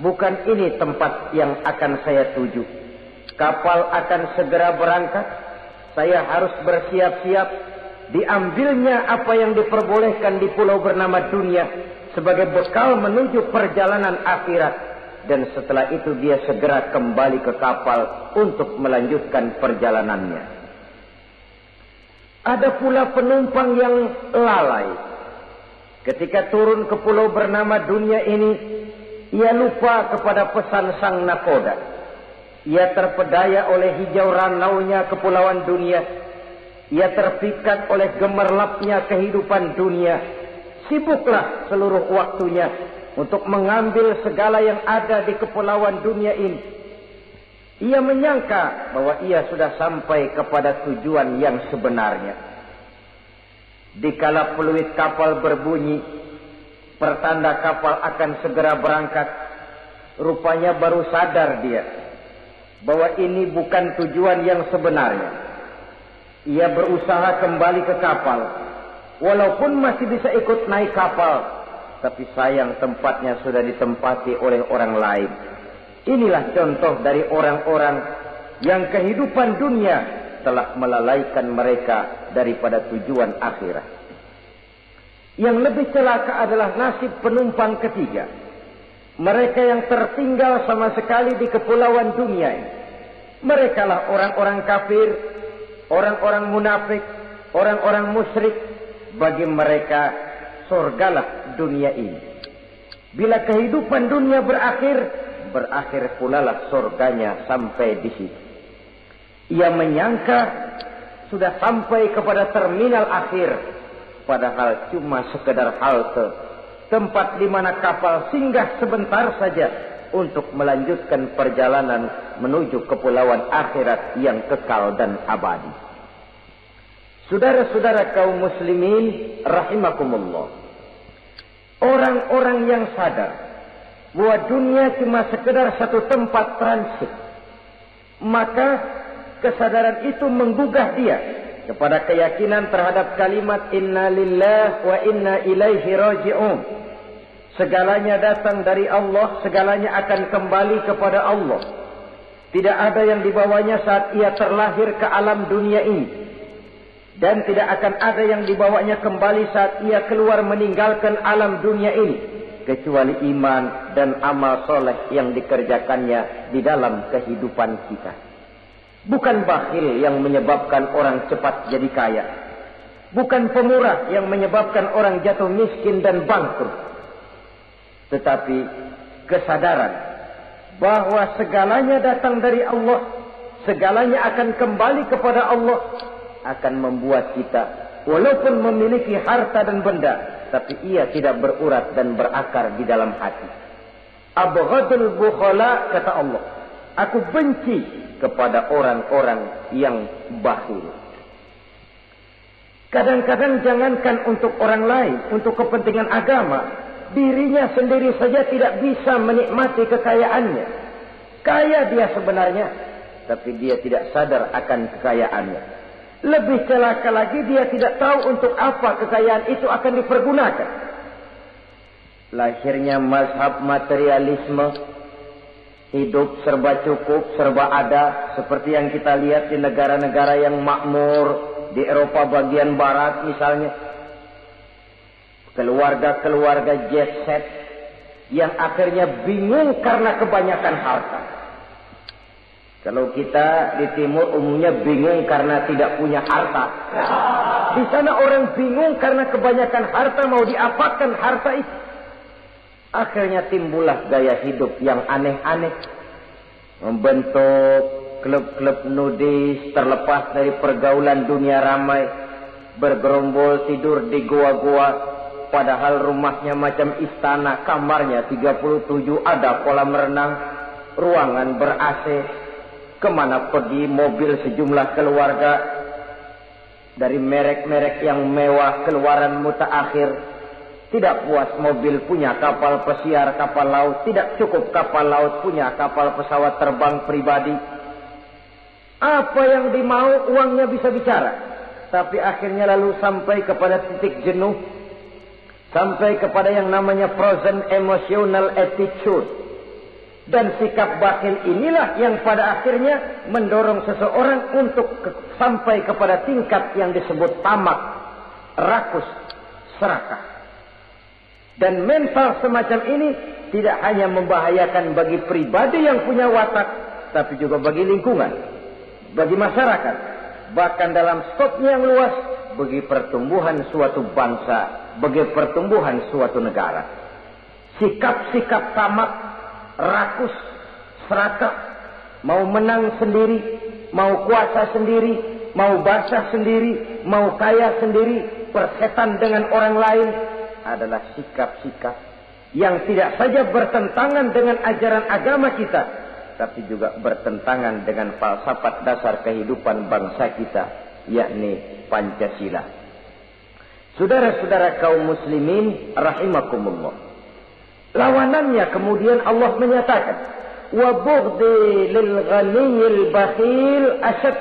Bukan ini tempat yang akan saya tuju. Kapal akan segera berangkat. Saya harus bersiap-siap. Diambilnya apa yang diperbolehkan di pulau bernama dunia sebagai bekal menuju perjalanan akhirat. Dan setelah itu dia segera kembali ke kapal untuk melanjutkan perjalanannya. Ada pula penumpang yang lalai. Ketika turun ke pulau bernama dunia ini, ia lupa kepada pesan sang nakoda. Ia terpedaya oleh hijau ranaunya kepulauan dunia. Ia terpikat oleh gemerlapnya kehidupan dunia. Sibuklah seluruh waktunya untuk mengambil segala yang ada di kepulauan dunia ini. Ia menyangka bahwa ia sudah sampai kepada tujuan yang sebenarnya. Dikala peluit kapal berbunyi, pertanda kapal akan segera berangkat, rupanya baru sadar dia bahwa ini bukan tujuan yang sebenarnya. Ia berusaha kembali ke kapal, walaupun masih bisa ikut naik kapal, tapi sayang tempatnya sudah ditempati oleh orang lain. Inilah contoh dari orang-orang yang kehidupan dunia telah melalaikan mereka daripada tujuan akhirat. Yang lebih celaka adalah nasib penumpang ketiga. Mereka yang tertinggal sama sekali di kepulauan dunia ini. Mereka lah orang-orang kafir, orang-orang munafik, orang-orang musyrik. Bagi mereka surgalah dunia ini. Bila kehidupan dunia berakhir, berakhir pula lah surganya sampai di situ. Ia menyangka sudah sampai kepada terminal akhir, padahal cuma sekedar halte, tempat di mana kapal singgah sebentar saja untuk melanjutkan perjalanan menuju kepulauan akhirat yang kekal dan abadi. Saudara-saudara kaum muslimin rahimakumullah, orang-orang yang sadar bahwa dunia cuma sekedar satu tempat transit, maka kesadaran itu menggugah dia kepada keyakinan terhadap kalimat inna lillahi wa inna ilaihi raji'un. Segalanya datang dari Allah, segalanya akan kembali kepada Allah. Tidak ada yang dibawanya saat ia terlahir ke alam dunia ini, dan tidak akan ada yang dibawanya kembali saat ia keluar meninggalkan alam dunia ini, kecuali iman dan amal soleh yang dikerjakannya di dalam kehidupan kita. Bukan bakhil yang menyebabkan orang cepat jadi kaya. Bukan pemurah yang menyebabkan orang jatuh miskin dan bangkrut. Tetapi kesadaran bahwa segalanya datang dari Allah, segalanya akan kembali kepada Allah, akan membuat kita walaupun memiliki harta dan benda, tapi ia tidak berurat dan berakar di dalam hati. Abghadul bukhala, kata Allah, aku benci kepada orang-orang yang bakhil. Kadang-kadang jangankan untuk orang lain, untuk kepentingan agama, dirinya sendiri saja tidak bisa menikmati kekayaannya. Kaya dia sebenarnya, tapi dia tidak sadar akan kekayaannya. Lebih celaka lagi, dia tidak tahu untuk apa kekayaan itu akan dipergunakan. Lahirnya mazhab materialisme, hidup serba cukup, serba ada, seperti yang kita lihat di negara-negara yang makmur, di Eropa bagian barat misalnya. Keluarga-keluarga jet set yang akhirnya bingung karena kebanyakan harta. Kalau kita di timur umumnya bingung karena tidak punya harta. Di sana orang bingung karena kebanyakan harta, mau diapakan harta itu. Akhirnya timbullah gaya hidup yang aneh-aneh. Membentuk klub-klub nudis, terlepas dari pergaulan dunia ramai. Bergerombol tidur di goa-goa. Padahal rumahnya macam istana, kamarnya 37, ada kolam renang, ruangan ber-AC. Kemana pergi mobil sejumlah keluarga, dari merek-merek yang mewah, keluaran mutaakhir. Tidak puas mobil punya kapal pesiar, kapal laut. Tidak cukup kapal laut, punya kapal pesawat terbang pribadi. Apa yang dimau, uangnya bisa bicara. Tapi akhirnya lalu sampai kepada titik jenuh. Sampai kepada yang namanya frozen emotional attitude. Dan sikap bakhil inilah yang pada akhirnya mendorong seseorang untuk sampai kepada tingkat yang disebut tamak, rakus, serakah. Dan mental semacam ini tidak hanya membahayakan bagi pribadi yang punya watak, tapi juga bagi lingkungan, bagi masyarakat. Bahkan dalam skopnya yang luas, bagi pertumbuhan suatu bangsa, bagi pertumbuhan suatu negara. Sikap-sikap tamak, rakus, serakah, mau menang sendiri, mau kuasa sendiri, mau basah sendiri, mau kaya sendiri, persetan dengan orang lain, adalah sikap-sikap yang tidak saja bertentangan dengan ajaran agama kita, tapi juga bertentangan dengan falsafat dasar kehidupan bangsa kita, yakni Pancasila. Saudara-saudara kaum muslimin rahimakumullah. Lawanannya kemudian Allah menyatakan, wa bughdi lil ghaniyil bakhil asyad.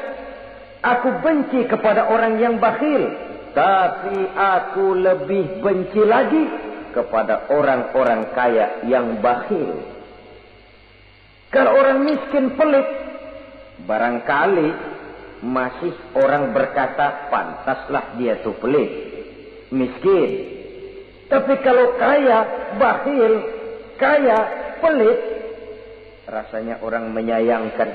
Aku benci kepada orang yang bakhil, tapi aku lebih benci lagi kepada orang-orang kaya yang bakhil. Kalau orang miskin pelit, barangkali masih orang berkata pantaslah dia tuh pelit, miskin. Tapi kalau kaya, bakhil, kaya, pelit, rasanya orang menyayangkan.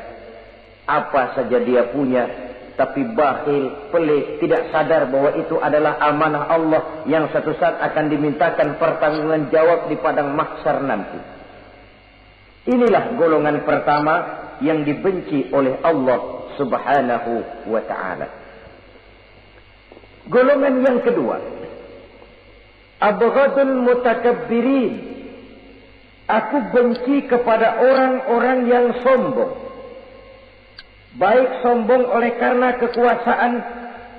Apa saja dia punya, tapi bakhil, pelit, tidak sadar bahwa itu adalah amanah Allah yang satu saat akan dimintakan pertanggungan jawab di padang mahsyar nanti. Inilah golongan pertama yang dibenci oleh Allah Subhanahu wa ta'ala. Golongan yang kedua, abghadul mutakabbirin. Aku benci kepada orang-orang yang sombong. Baik sombong oleh karena kekuasaan,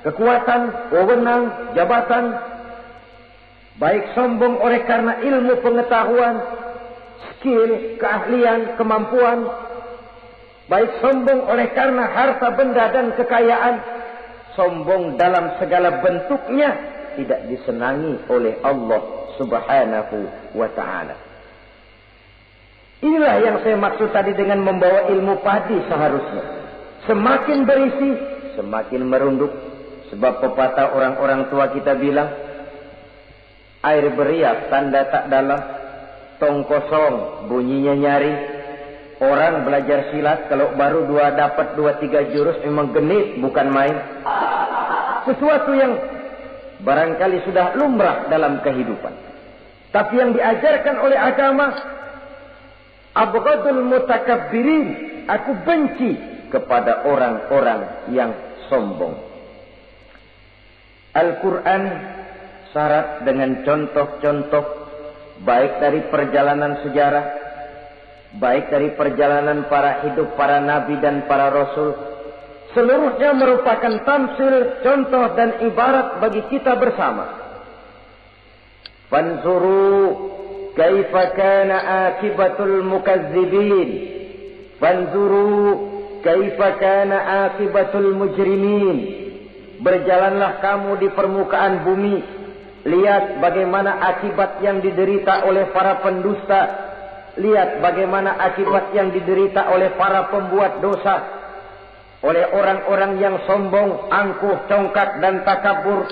kekuatan, wewenang, jabatan. Baik sombong oleh karena ilmu pengetahuan, skill, keahlian, kemampuan. Baik sombong oleh karena harta benda dan kekayaan. Sombong dalam segala bentuknya tidak disenangi oleh Allah Subhanahu wa ta'ala. Inilah yang saya maksud tadi dengan membawa ilmu padi seharusnya. Semakin berisi, semakin merunduk. Sebab pepatah orang-orang tua kita bilang, air beriak tanda tak dalam, tong kosong bunyinya nyari. Orang belajar silat kalau baru dapat 2-3 jurus memang genit, bukan main. Sesuatu yang barangkali sudah lumrah dalam kehidupan. Tapi yang diajarkan oleh agama, abghadul mutakabbirin, aku benci kepada orang-orang yang sombong. Al-Quran syarat dengan contoh-contoh baik dari perjalanan sejarah, baik dari perjalanan para hidup para nabi dan para rasul. Seluruhnya merupakan tamsil, contoh dan ibarat bagi kita bersama. Fanzuru kaifa kana akibatul mukazzibin. Fanzuru kaifa kana akibatul mujrimin. Berjalanlah kamu di permukaan bumi, lihat bagaimana akibat yang diderita oleh para pendusta. Lihat bagaimana akibat yang diderita oleh para pembuat dosa, oleh orang-orang yang sombong, angkuh, congkak dan takabur.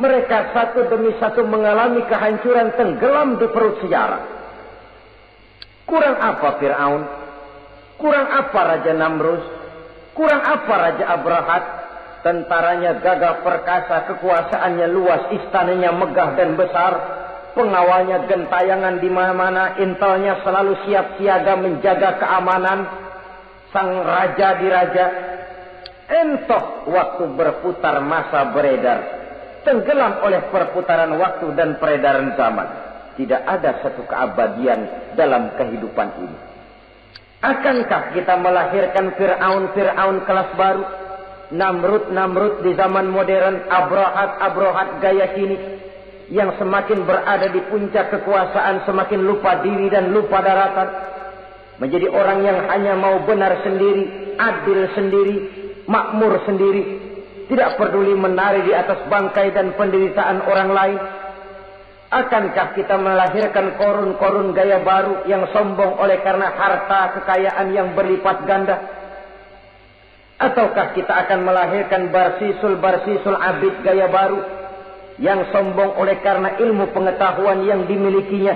Mereka satu demi satu mengalami kehancuran, tenggelam di perut sejarah. Kurang apa Fir'aun? Kurang apa Raja Namrus? Kurang apa Raja Abrahat? Tentaranya gagah perkasa, kekuasaannya luas, istananya megah dan besar, pengawalnya gentayangan di mana-mana, intelnya selalu siap siaga menjaga keamanan. Sang raja diraja. Entoh waktu berputar, masa beredar, tenggelam oleh perputaran waktu dan peredaran zaman. Tidak ada satu keabadian dalam kehidupan ini. Akankah kita melahirkan Fir'aun kelas baru? Namrud di zaman modern, Abrahat gaya kini, yang semakin berada di puncak kekuasaan semakin lupa diri dan lupa daratan. Menjadi orang yang hanya mau benar sendiri, adil sendiri, makmur sendiri, tidak peduli menari di atas bangkai dan penderitaan orang lain. Akankah kita melahirkan korun gaya baru yang sombong oleh karena harta kekayaan yang berlipat ganda? Ataukah kita akan melahirkan barsisul abid gaya baru yang sombong oleh karena ilmu pengetahuan yang dimilikinya?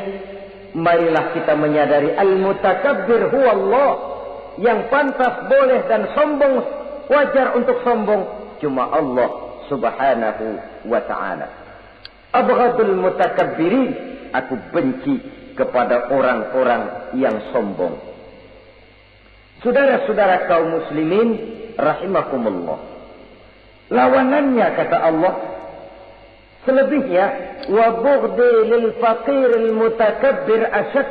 Marilah kita menyadari al-mutakabbir huwa Allah. Yang pantas, boleh dan sombong, wajar untuk sombong, cuma Allah subhanahu wa ta'ala. Abghadul mutakabbirin, aku benci kepada orang-orang yang sombong. Saudara-saudara kaum muslimin rahimakumullah, lawanannya kata Allah, selebihnya wa bughdi lil faqiril mutakabbir asyad.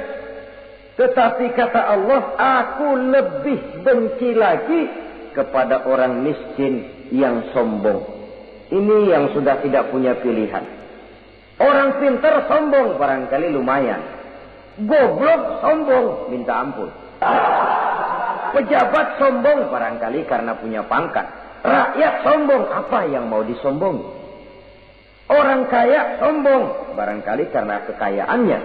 Tetapi kata Allah, aku lebih benci lagi kepada orang miskin yang sombong. Ini yang sudah tidak punya pilihan. Orang pintar sombong barangkali lumayan, goblok sombong minta ampun. Pejabat sombong barangkali karena punya pangkat. Rakyat sombong, apa yang mau disombongi? Orang kaya sombong barangkali karena kekayaannya.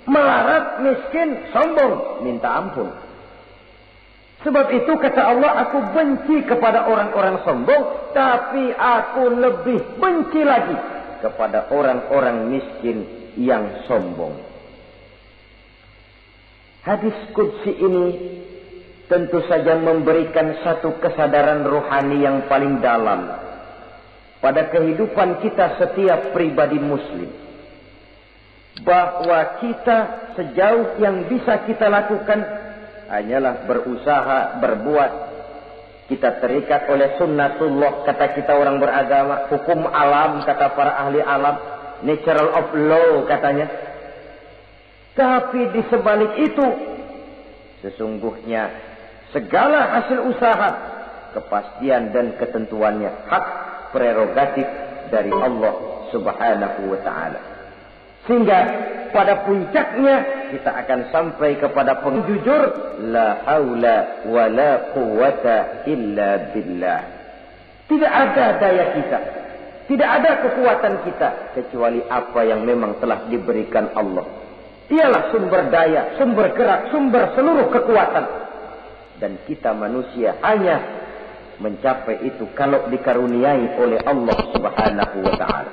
Melarat, miskin, sombong, minta ampun. Sebab itu kata Allah, aku benci kepada orang-orang sombong, tapi aku lebih benci lagi kepada orang-orang miskin yang sombong. Hadis qudsi ini tentu saja memberikan satu kesadaran rohani yang paling dalam pada kehidupan kita setiap pribadi muslim, bahwa kita sejauh yang bisa kita lakukan hanyalah berusaha, berbuat. Kita terikat oleh sunnatullah, kata kita orang beragama, hukum alam, kata para ahli alam, natural of law katanya. Tapi di sebalik itu, sesungguhnya segala hasil usaha, kepastian dan ketentuannya hak prerogatif dari Allah subhanahu wa ta'ala. Sehingga pada puncaknya kita akan sampai kepada pengjujur, la haula wa la quwata illa billah. Tidak ada daya kita, tidak ada kekuatan kita kecuali apa yang memang telah diberikan Allah. Dialah sumber daya, sumber gerak, sumber seluruh kekuatan. Dan kita manusia hanya mencapai itu kalau dikaruniai oleh Allah subhanahu wa ta'ala.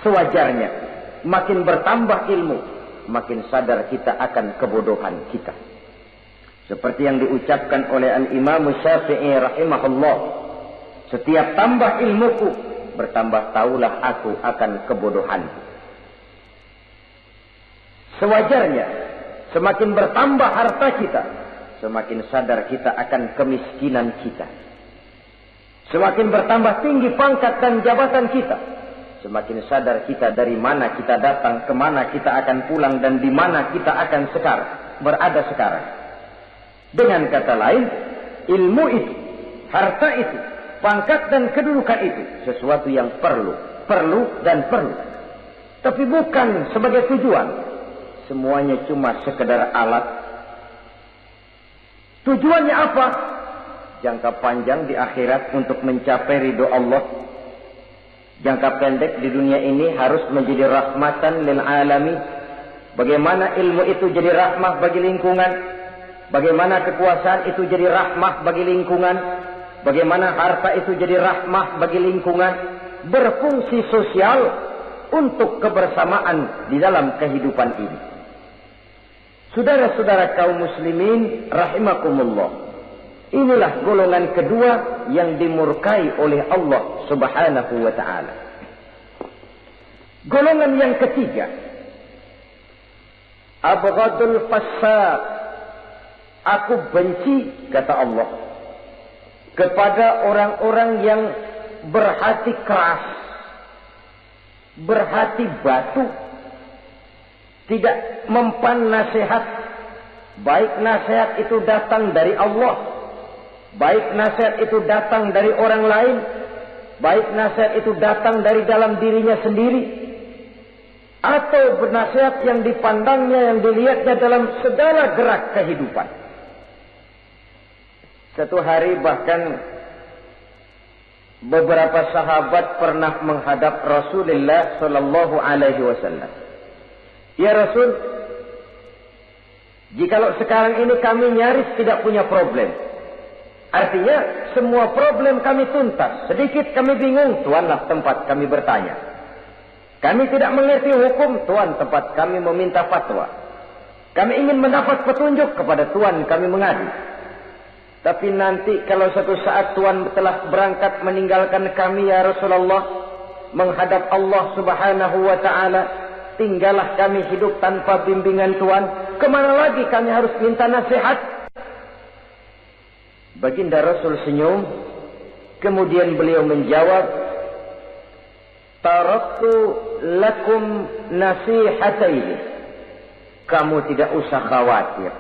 Sewajarnya, makin bertambah ilmu, makin sadar kita akan kebodohan kita. Seperti yang diucapkan oleh Al-Imam Syafi'i rahimahullah, setiap tambah ilmuku, bertambah taulah aku akan kebodohanku. Sewajarnya, semakin bertambah harta kita, semakin sadar kita akan kemiskinan kita. Semakin bertambah tinggi pangkat dan jabatan kita, semakin sadar kita dari mana kita datang, kemana kita akan pulang, dan di mana kita akan berada sekarang. Dengan kata lain, ilmu itu, harta itu, pangkat dan kedudukan itu sesuatu yang perlu dan perlu. Tapi bukan sebagai tujuan. Semuanya cuma sekedar alat. Tujuannya apa? Jangka panjang di akhirat untuk mencapai ridho Allah. Jangka pendek di dunia ini harus menjadi rahmatan lil alamin. Bagaimana ilmu itu jadi rahmah bagi lingkungan, bagaimana kekuasaan itu jadi rahmah bagi lingkungan, bagaimana harta itu jadi rahmah bagi lingkungan, berfungsi sosial untuk kebersamaan di dalam kehidupan ini. Saudara-saudara kaum muslimin rahimakumullah, inilah golongan kedua yang dimurkai oleh Allah Subhanahu wa ta'ala. Golongan yang ketiga, abghadul fasad, aku benci, kata Allah, kepada orang-orang yang berhati keras, berhati batu, tidak mempan nasihat, baik nasihat itu datang dari Allah, baik nasihat itu datang dari orang lain, baik nasihat itu datang dari dalam dirinya sendiri, atau bernasihat yang dipandangnya, yang dilihatnya dalam segala gerak kehidupan. Satu hari bahkan beberapa sahabat pernah menghadap Rasulullah sallallahu alaihi wasallam. Ya Rasul, jikalau sekarang ini kami nyaris tidak punya problem, artinya semua problem kami tuntas, sedikit kami bingung, Tuanlah tempat kami bertanya. Kami tidak mengerti hukum, Tuan tempat kami meminta fatwa. Kami ingin mendapat petunjuk, kepada Tuan kami mengadu. Tapi nanti kalau suatu saat Tuan telah berangkat meninggalkan kami ya Rasulullah, menghadap Allah Subhanahu wa ta'ala, tinggallah kami hidup tanpa bimbingan Tuan, kemana lagi kami harus minta nasihat? Baginda Rasul senyum, kemudian beliau menjawab, taraktu lakum nasihataini, kamu tidak usah khawatir.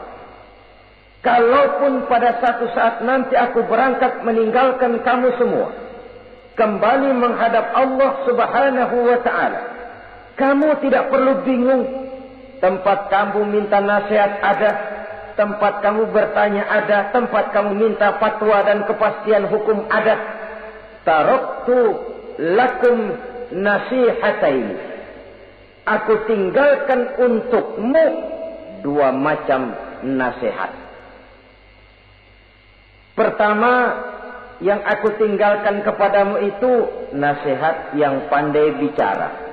Kalaupun pada satu saat nanti aku berangkat meninggalkan kamu semua, kembali menghadap Allah Subhanahu wa ta'ala, kamu tidak perlu bingung. Tempat kamu minta nasihat ada, tempat kamu bertanya ada, tempat kamu minta fatwa dan kepastian hukum ada. Taraktu lakum nasihataini, aku tinggalkan untukmu dua macam nasihat. Pertama, yang aku tinggalkan kepadamu itu nasihat yang pandai bicara.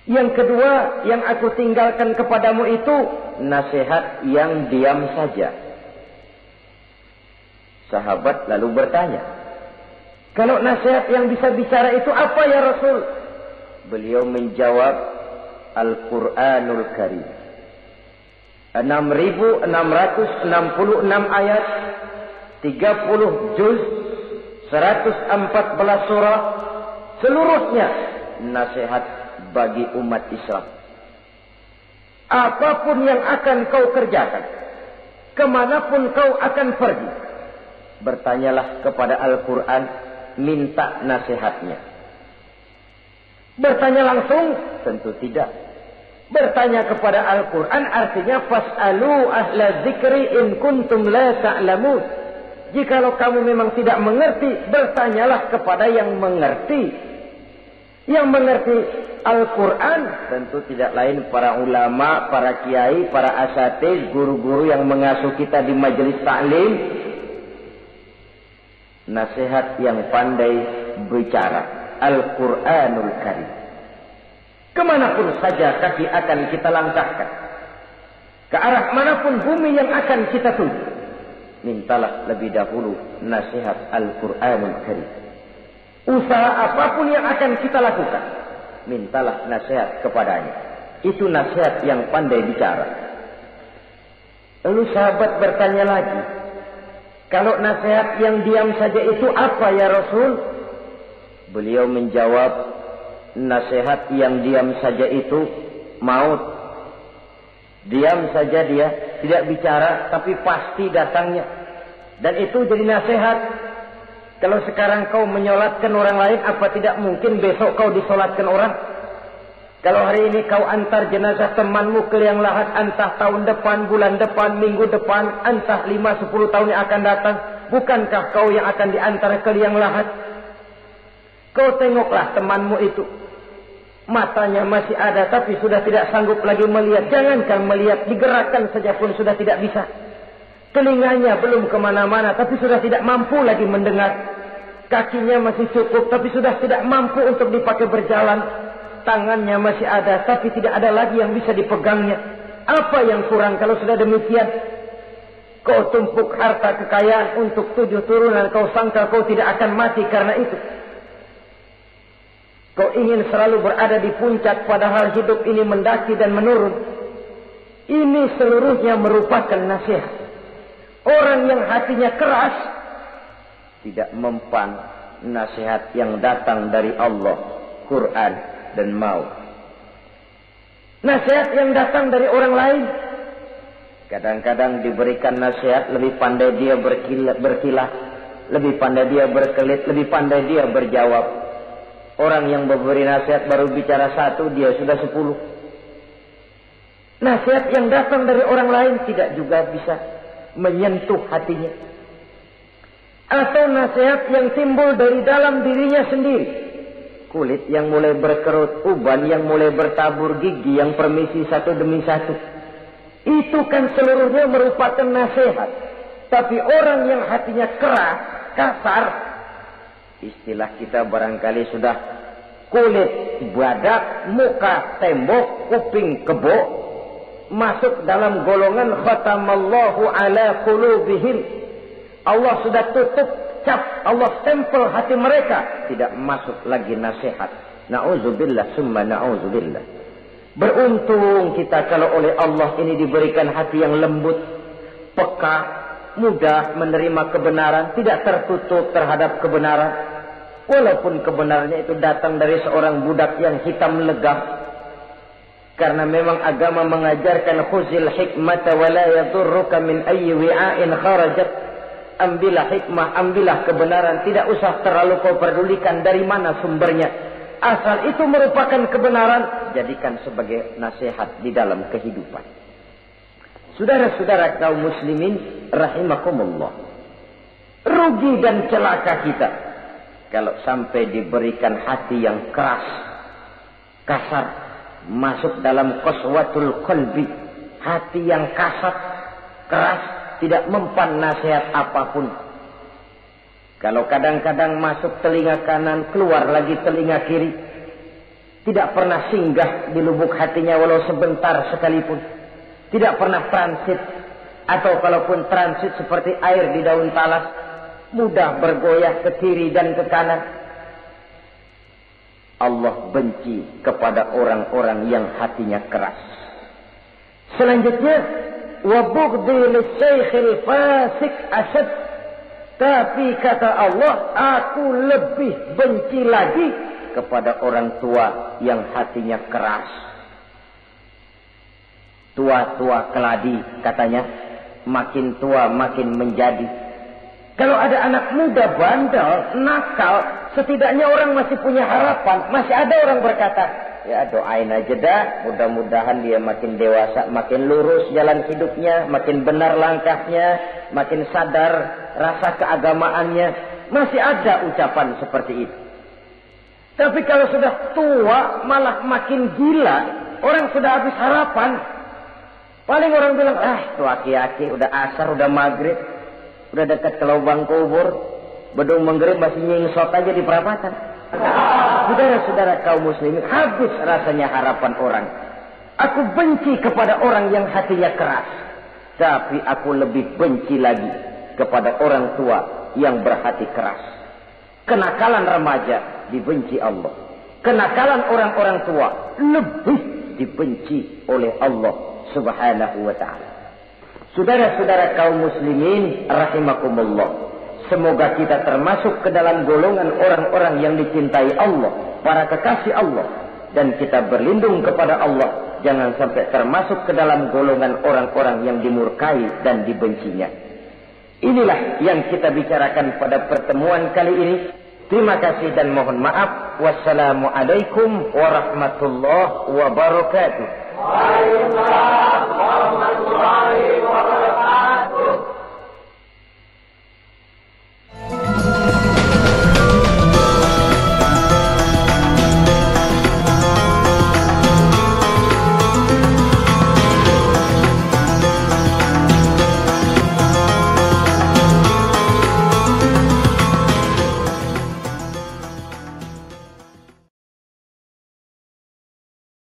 Yang kedua, yang aku tinggalkan kepadamu itu nasihat yang diam saja. Sahabat lalu bertanya, kalau nasihat yang bisa bicara itu apa ya Rasul? Beliau menjawab, Al-Quranul Karim. 6.666 ayat, 30 juz, 114 surah, seluruhnya nasihat bagi umat Islam. Apapun yang akan kau kerjakan, kemanapun kau akan pergi, bertanyalah kepada Al-Quran, minta nasihatnya. Bertanya langsung? Tentu tidak. Bertanya kepada Al-Quran artinya fas'alu ahla dzikri in kuntum la ta'lamun. Jikalau kamu memang tidak mengerti, bertanyalah kepada yang mengerti. Yang mengerti Al-Quran tentu tidak lain para ulama, para kiai, para asatiz, guru-guru yang mengasuh kita di majelis ta'lim. Nasihat yang pandai bicara, Al-Quranul Karim. Kemanapun saja kaki akan kita langkahkan, ke arah manapun bumi yang akan kita tuju, mintalah lebih dahulu nasihat Al-Quranul Karim. Usaha apapun yang akan kita lakukan, mintalah nasihat kepadanya. Itu nasihat yang pandai bicara. Lalu sahabat bertanya lagi, kalau nasihat yang diam saja itu apa ya Rasul? Beliau menjawab, nasihat yang diam saja itu maut. Diam saja dia, tidak bicara, tapi pasti datangnya. Dan itu jadi nasihat. Kalau sekarang kau menyolatkan orang lain, apa tidak mungkin besok kau disolatkan orang? Kalau hari ini kau antar jenazah temanmu ke liang lahat, entah tahun depan, bulan depan, minggu depan, entah 5-10 tahun yang akan datang, bukankah kau yang akan diantar ke liang lahat? Kau tengoklah temanmu itu. Matanya masih ada tapi sudah tidak sanggup lagi melihat. Jangankan melihat, digerakkan saja pun sudah tidak bisa. Telinganya belum kemana-mana tapi sudah tidak mampu lagi mendengar. Kakinya masih cukup tapi sudah tidak mampu untuk dipakai berjalan. Tangannya masih ada tapi tidak ada lagi yang bisa dipegangnya. Apa yang kurang kalau sudah demikian? Kau tumpuk harta kekayaan untuk 7 turunan, kau sangka kau tidak akan mati karena itu. Kau ingin selalu berada di puncak padahal hidup ini mendaki dan menurun. Ini seluruhnya merupakan nasihat. Orang yang hatinya keras tidak mempan nasihat yang datang dari Allah, Quran dan maut. Nasihat yang datang dari orang lain. Kadang-kadang diberikan nasihat, lebih pandai dia berkilah, lebih pandai dia berkelit, lebih pandai dia berjawab. Orang yang memberi nasihat baru bicara 1, dia sudah 10. Nasihat yang datang dari orang lain tidak juga bisa menyentuh hatinya. Atau nasihat yang timbul dari dalam dirinya sendiri. Kulit yang mulai berkerut, uban yang mulai bertabur, gigi yang permisi satu demi satu. Itu kan seluruhnya merupakan nasihat. Tapi orang yang hatinya keras, kasar, istilah kita barangkali sudah kulit badak, muka tembok, kuping kebo, masuk dalam golongan khatamallahu ala qulubihim. Allah sudah tutup cap, Allah stempel hati mereka, tidak masuk lagi nasihat. Na'udzubillah summa na'udzubillah. Beruntung kita kalau oleh Allah ini diberikan hati yang lembut, peka, mudah menerima kebenaran, tidak tertutup terhadap kebenaran. Walaupun kebenarannya itu datang dari seorang budak yang hitam legam. Karena memang agama mengajarkan khuzil hikmata wa la yadurruka min ayyi wi'ain kharajat. Ambillah hikmah, ambillah kebenaran, tidak usah terlalu kau pedulikan dari mana sumbernya. Asal itu merupakan kebenaran, jadikan sebagai nasihat di dalam kehidupan. Saudara-saudara kaum muslimin rahimakumullah. Rugi dan celaka kita kalau sampai diberikan hati yang keras, kasar, masuk dalam qaswatul qalbi, hati yang kasar, keras, tidak mempan nasihat apapun. Kalau kadang-kadang masuk telinga kanan, keluar lagi telinga kiri, tidak pernah singgah di lubuk hatinya walau sebentar sekalipun, tidak pernah transit, atau kalaupun transit seperti air di daun talas, mudah bergoyah ke kiri dan ke kanan. Allah benci kepada orang-orang yang hatinya keras. Selanjutnya, wa bughdhi lisaykhil fasik asad. Tapi kata Allah, aku lebih benci lagi kepada orang tua yang hatinya keras. Tua-tua keladi katanya, makin tua makin menjadi. Kalau ada anak muda bandel, nakal, setidaknya orang masih punya harapan. Masih ada orang berkata, ya doain aja dah, mudah-mudahan dia makin dewasa, makin lurus jalan hidupnya, makin benar langkahnya, makin sadar rasa keagamaannya. Masih ada ucapan seperti itu. Tapi kalau sudah tua, malah makin gila, orang sudah habis harapan. Paling orang bilang, tuh aki-aki, udah asar, udah maghrib, udah dekat ke lubang kubur, bedung menggerib masih nyingsot aja di perapatan. Saudara-saudara kaum muslimin, habis rasanya harapan orang. Aku benci kepada orang yang hatinya keras, tapi aku lebih benci lagi kepada orang tua yang berhati keras. Kenakalan remaja dibenci Allah, kenakalan orang-orang tua lebih dibenci oleh Allah Subhanahu wa ta'ala. Saudara-saudara kaum muslimin rahimakumullah, semoga kita termasuk ke dalam golongan orang-orang yang dicintai Allah para kekasih Allah, dan kita berlindung kepada Allah jangan sampai termasuk ke dalam golongan orang-orang yang dimurkai dan dibencinya. Inilah yang kita bicarakan pada pertemuan kali ini. Terima kasih dan mohon maaf. Wassalamualaikum warahmatullahi wabarakatuh.